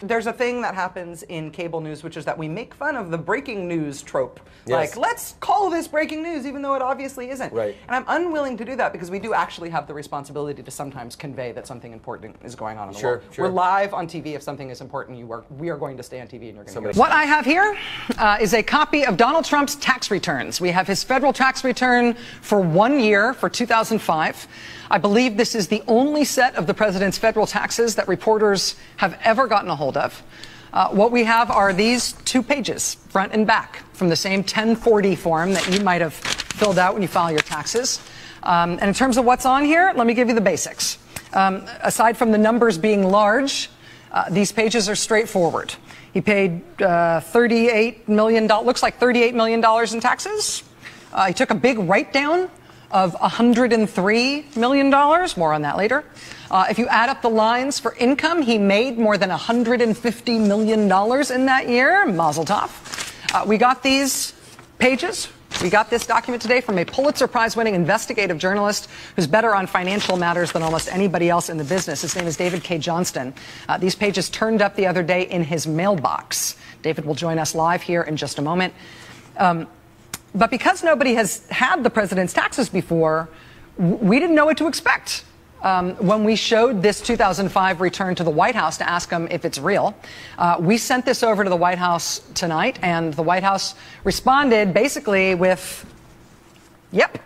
There's a thing that happens in cable news, which is that we make fun of the breaking news trope. Yes. Like, let's call this breaking news, even though it obviously isn't. Right. And I'm unwilling to do that because we do actually have the responsibility to sometimes convey that something important is going on in the world. Sure. We're live on TV. If something is important, we are going to stay on TV and you're going to hear it. What I have here is a copy of Donald Trump's tax returns. We have his federal tax return for 1 year, for 2005. I believe this is the only set of the president's federal taxes that reporters have ever gotten a hold of. What we have are these 2 pages, front and back, from the same 1040 form that you might have filled out when you file your taxes. And in terms of what's on here, let me give you the basics. Aside from the numbers being large, these pages are straightforward. He paid $38 million, looks like $38 million in taxes. He took a big write-down of $103 million. More on that later. If you add up the lines for income, he made more than $150 million in that year. Mazel tov. We got these pages. We got this document today from a Pulitzer Prize-winning investigative journalist who's better on financial matters than almost anybody else in the business. His name is David K. Johnston. These pages turned up the other day in his mailbox. David will join us live here in just a moment. But because nobody has had the president's taxes before, we didn't know what to expect. When we showed this 2005 return to the White House to ask them if it's real, we sent this over to the White House tonight, and the White House responded basically with, yep.